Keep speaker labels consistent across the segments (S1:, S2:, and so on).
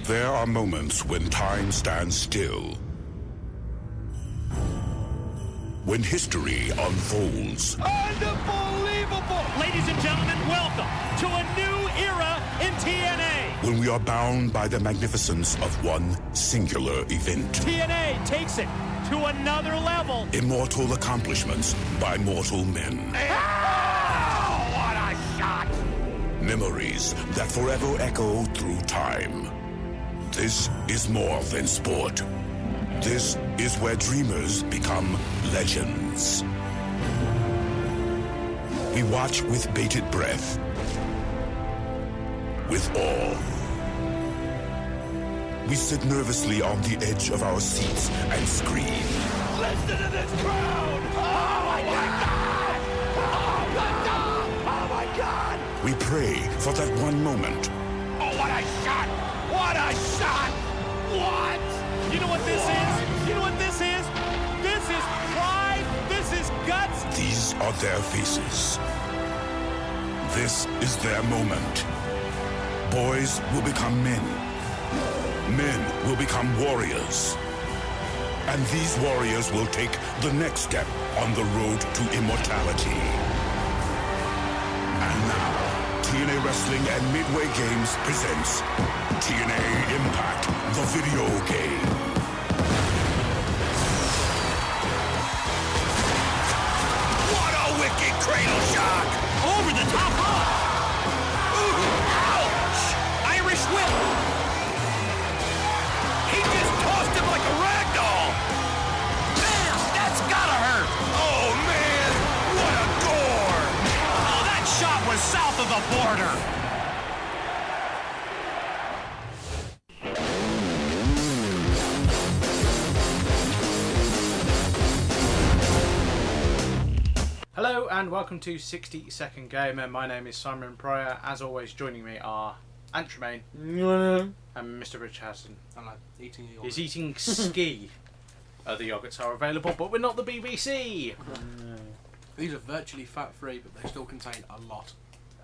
S1: There are moments when time stands still. When history unfolds.
S2: Unbelievable! Ladies and gentlemen, welcome to a new era in TNA.
S1: When we are bound by the magnificence of one singular event.
S2: TNA takes it to another level.
S1: Immortal accomplishments by mortal men.
S2: Oh, what a shot!
S1: Memories that forever echo through time. This is more than sport. This is where dreamers become legends. We watch with bated breath, with awe. We sit nervously on the edge of our seats and scream.
S2: Listen to this crowd! Oh my God! Oh my God!
S1: We pray for that one moment.
S2: Oh, what a shot! What a shot! What? You know what this is? You know what this is? This is pride. This is guts.
S1: These are their faces. This is their moment. Boys will become men. Men will become warriors. And these warriors will take the next step on the road to immortality. And now, TNA Wrestling and Midway Games presents TNA Impact, the video game.
S2: What a wicked cradle shock! Over the top rope! Ooh, ouch! Irish whip! He just tossed him like a rag doll! Bam! That's gotta hurt! Oh, man! What a gore! Oh, that shot was south of the border!
S3: Hello and welcome to 60 Second Gamer. My name is Simon Pryor. As always, joining me are Ant Tremaine and Mr. Rich Hassan.
S4: Hello, eating a yogurt.
S3: He's eating ski. Other yogurts are available, but we're not the BBC.
S4: These are virtually fat-free, but they still contain a lot.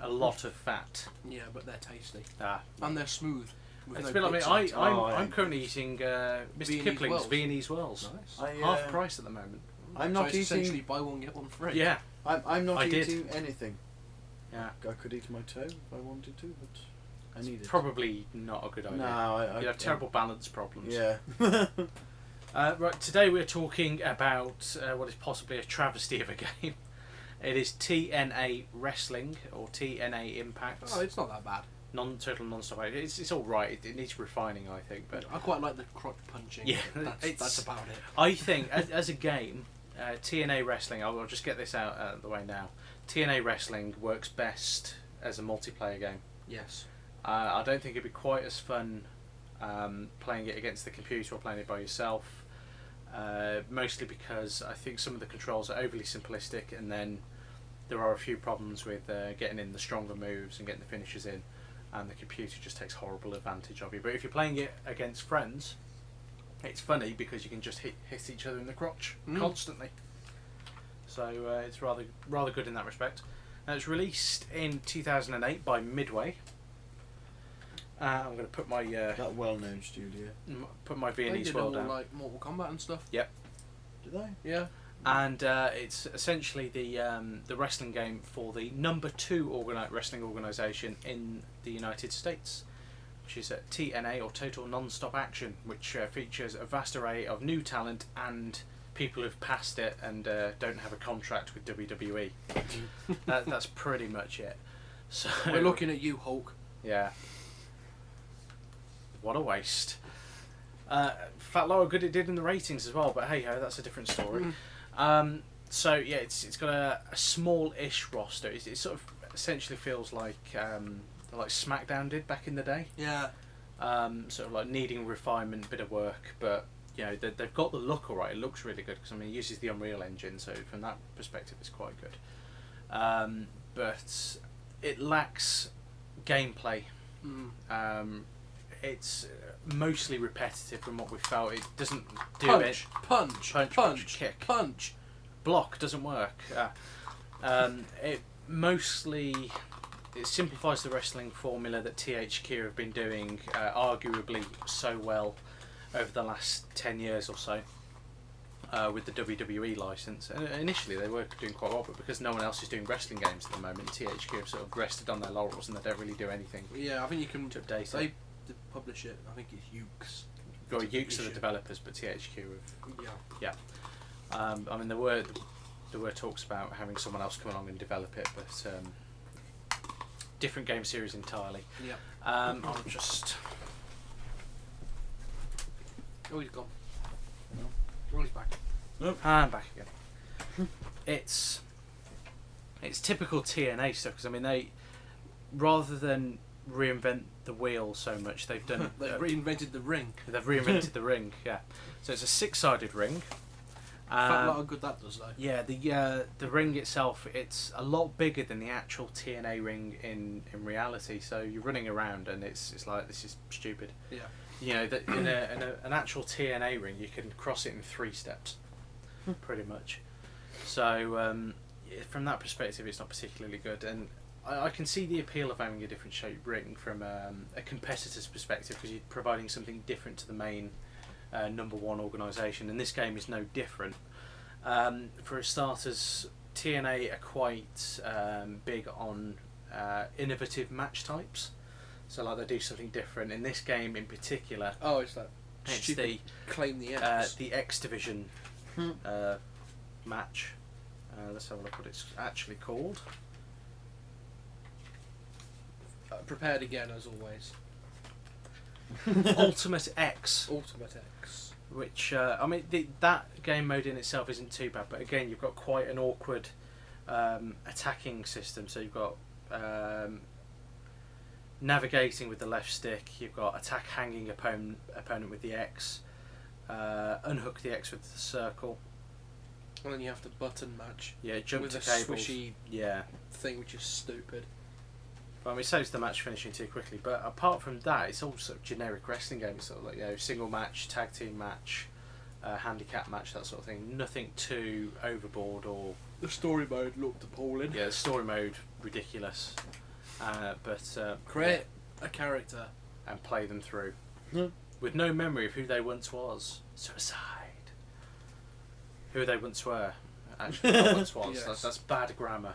S3: A lot of fat.
S4: Yeah, but they're tasty.
S3: Ah,
S4: And they're smooth. with
S3: it's
S4: no
S3: a bit like me.
S4: bits on it.
S3: I'm currently eating Mr.
S4: Viennese
S3: Kipling's
S4: Wells.
S3: Viennese Wells.
S4: Nice.
S3: Half price at the moment.
S5: I'm
S4: So
S5: not
S4: it's essentially
S5: eating.
S4: buy one, get one free.
S3: Yeah,
S5: I'm not
S3: I did.
S5: eating anything.
S3: yeah.
S5: I could eat my toe if I wanted to, but I need it.
S3: Probably not a good idea.
S5: No, I
S3: You have terrible balance problems.
S5: Yeah.
S3: Right, today we're talking about what is possibly a travesty of a game. It is TNA Wrestling, or TNA Impact.
S4: Oh, it's not that bad.
S3: Total non-stop. It's all right. It needs refining, I think. But
S4: I quite like the crotch punching.
S3: Yeah,
S4: that's about it.
S3: I think as a game, TNA Wrestling. I'll just get this out of the way now. TNA Wrestling works best as a multiplayer game.
S4: Yes.
S3: I don't think it'd be quite as fun playing it against the computer or playing it by yourself. Mostly because I think some of the controls are overly simplistic, and then there are a few problems with getting in the stronger moves and getting the finishes in, and the computer just takes horrible advantage of you. But if you're playing it against friends, it's funny because you can just hit each other in the crotch constantly. So it's rather good in that respect. Now, it's released in 2008 by Midway. I'm going to put my
S5: That well-known studio.
S3: put my
S4: They
S3: Viennese
S4: did
S3: well
S4: all
S3: down.
S4: like Mortal Kombat and stuff.
S3: Yep.
S5: Did they?
S4: Yeah.
S3: And it's essentially the wrestling game for the number 2 wrestling organisation in the United States, which is TNA, or Total Non-Stop Action, which features a vast array of new talent and people who've passed it and don't have a contract with WWE. That's pretty much it. So
S4: We're looking at you, Hulk.
S3: yeah. What a waste. Fat lot of good it did in the ratings as well, but hey ho, that's a different story. So yeah, it's got a small-ish roster. It sort of essentially feels like SmackDown did back in the day.
S4: Yeah.
S3: Sort of like needing refinement, bit of work, but you know they've got the look all right. It looks really good because I mean it uses the Unreal Engine, so from that perspective it's quite good. But it lacks gameplay. It's mostly repetitive from what we felt. It doesn't do it.
S4: Punch,
S3: kick.
S4: punch.
S3: Block doesn't work. It mostly it simplifies the wrestling formula that THQ have been doing arguably so well over the last 10 years or so with the WWE license. And initially they were doing quite well, but because no one else is doing wrestling games at the moment, THQ have sort of rested on their laurels and they don't really do anything.
S4: Yeah, I think you can
S3: to update
S4: they
S3: it.
S4: publish it. I think it's Ukes.
S3: Well, Ukes are the developers, but THQ have.
S4: Yeah.
S3: I mean, there were talks about having someone else come along and develop it, but different game series entirely.
S4: Yeah.
S3: I'll just.
S4: Oh, he's gone. Oh, he's back.
S3: I'm back again. It's typical TNA stuff because I mean they, rather than reinvent the wheel so much, they've done.
S4: They've reinvented the ring.
S3: They've reinvented the ring. Yeah. So it's a 6-sided ring.
S4: Fat lot of good that does though.
S3: Yeah, the ring itself, it's a lot bigger than the actual TNA ring in reality. So you're running around and it's like, this is stupid.
S4: Yeah.
S3: You know, that in an actual TNA ring, you can cross it in 3 steps, pretty much. So from that perspective, it's not particularly good. And I can see the appeal of having a different shaped ring from a competitor's perspective because you're providing something different to the main number one organisation, and this game is no different. For starters, TNA are quite big on innovative match types, so like they do something different. In this game in particular,
S4: Oh, it's that
S3: it's
S4: stupid claim the
S3: the X Division match. Let's have a look what it's actually called.
S4: Prepared again as always.
S3: Ultimate X.
S4: Ultimate X.
S3: Which I mean, that game mode in itself isn't too bad, but again, you've got quite an awkward attacking system. So you've got navigating with the left stick. You've got attack hanging opponent with the X. Unhook the X with the circle.
S4: And then you have to button match.
S3: Yeah, jump
S4: with
S3: to
S4: a
S3: cables.
S4: swishy thing, which is stupid.
S3: Well, I mean, it saves the match finishing too quickly, but apart from that, it's all sort of generic wrestling game. It's sort of like, you know, single match, tag team match, handicap match, that sort of thing. Nothing too overboard or.
S4: The story mode looked appalling.
S3: Yeah, the story mode ridiculous, but
S4: Create a character
S3: and play them through with no memory of who they once was. Suicide. Who they once were. Actually, not once was.
S4: Yes.
S3: That's bad grammar.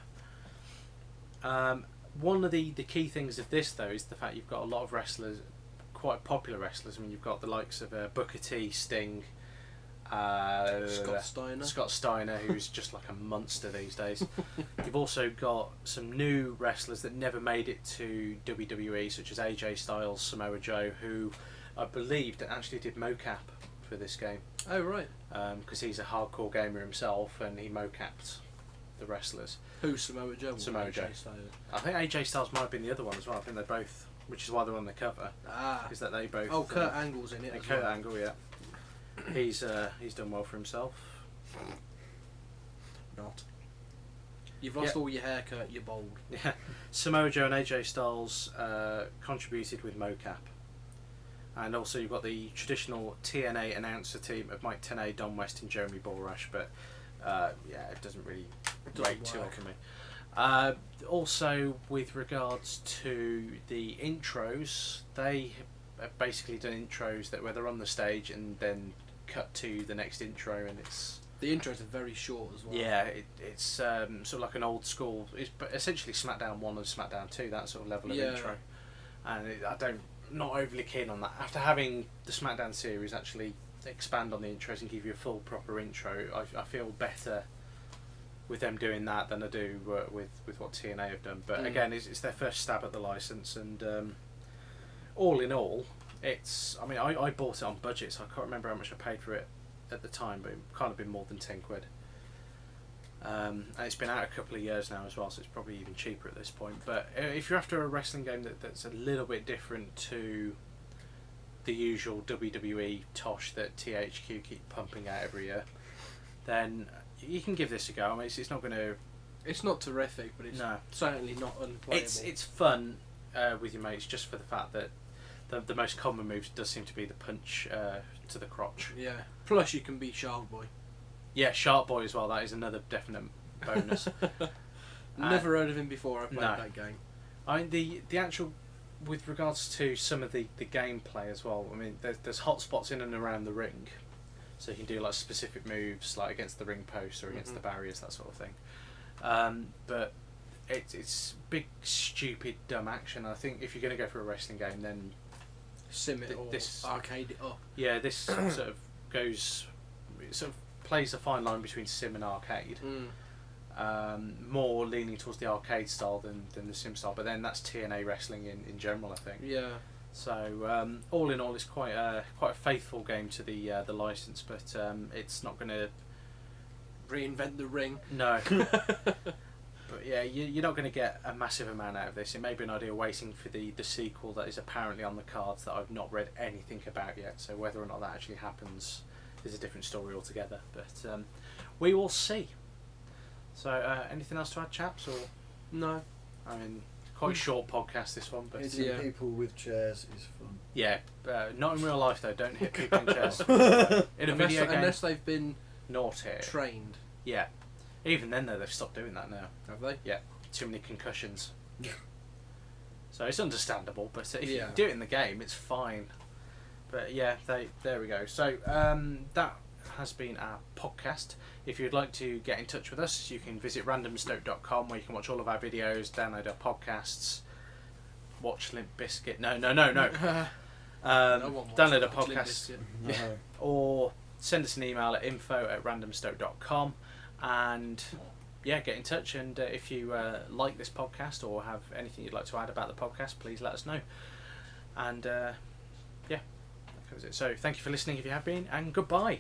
S3: One of the key things of this, though, is the fact you've got a lot of wrestlers, quite popular wrestlers. I mean, you've got the likes of Booker T, Sting, Scott Steiner, who's just like a monster these days. You've also got some new wrestlers that never made it to WWE, such as AJ Styles, Samoa Joe, who I believe actually did mocap for this game.
S4: Oh, right.
S3: Because he's a hardcore gamer himself, and he mocapped the wrestlers.
S4: Who's Samoa Joe?
S3: Samoa Joe. I think AJ Styles might have been the other one as well. I think they both, which is why they're on the cover, is that they both.
S4: Oh, Kurt Angle's in it.
S3: And
S4: As
S3: Kurt
S4: well.
S3: Angle, yeah. He's done well for himself.
S4: Not. You've lost all your hair, Kurt. You're bald.
S3: Yeah, Samoa Joe and AJ Styles contributed with mocap, and also you've got the traditional TNA announcer team of Mike Tenay, Don West, and Jeremy Borash, but it doesn't really rate too well for me. Also, with regards to the intros, they have basically done intros where they're on the stage and then cut to the next intro, and it's.
S4: The intros are very short as well.
S3: Yeah, it's sort of like an old school. It's essentially SmackDown 1 and SmackDown 2, that sort of level of intro. And not overly keen on that. After having the SmackDown series actually expand on the intros and give you a full proper intro, I feel better with them doing that than I do with what TNA have done. But again, it's their first stab at the license, and all in all, it's. I mean, I bought it on budget, so I can't remember how much I paid for it at the time, but it can't have been more than £10. And it's been out a couple of years now as well, so it's probably even cheaper at this point. But if you're after a wrestling game that's a little bit different to the usual WWE tosh that THQ keep pumping out every year, then you can give this a go. I mean, it's not going to.
S4: It's not terrific, but it's certainly not unplayable.
S3: It's fun with your mates, just for the fact that the most common moves does seem to be the punch to the crotch.
S4: Yeah. Plus, you can be Shark Boy.
S3: Yeah, Shark Boy as well. That is another definite bonus.
S4: Never heard of him before I played that game.
S3: I mean, the actual, with regards to some of the gameplay as well. I mean, there's hot spots in and around the ring, so you can do like specific moves like against the ring post or against the barriers, that sort of thing. But it's big, stupid, dumb action. I think if you're going to go for a wrestling game, then
S4: Sim it or
S3: this
S4: arcade it up.
S3: yeah, this sort of goes, it sort of plays a fine line between sim and arcade. More leaning towards the arcade style than the sim style, but then that's TNA wrestling in general, I think.
S4: Yeah.
S3: So all in all, it's quite a faithful game to the license, but it's not going to
S4: Reinvent the ring.
S3: no. But yeah, you're not going to get a massive amount out of this. It may be an idea waiting for the sequel that is apparently on the cards that I've not read anything about yet. So whether or not that actually happens is a different story altogether. But we will see. So anything else to add, chaps? Or
S4: No.
S3: I mean, quite a short podcast this one, but
S5: Hitting
S4: Yeah.
S5: people with chairs is fun.
S3: yeah, not in real life though. Don't hit people in chairs. In a video game,
S4: Unless they've been
S3: naughty.
S4: trained,
S3: Yeah. Even then though, they've stopped doing that now.
S4: have they?
S3: Yeah, too many concussions. So it's understandable, but if
S4: Yeah.
S3: you do it in the game, it's fine. But yeah, there we go. So that has been our podcast. If you'd like to get in touch with us, you can visit randomstoke.com where you can watch all of our videos, download our podcasts, watch Limp Bizkit. No.
S4: No one wants
S3: Download
S4: to
S3: a
S4: watch Limp
S3: podcast.
S4: Bizkit.
S5: No.
S3: Or send us an email at info@randomstoke.com and yeah, get in touch. And if you like this podcast or have anything you'd like to add about the podcast, please let us know. And yeah, that covers it. So thank you for listening if you have been, and goodbye.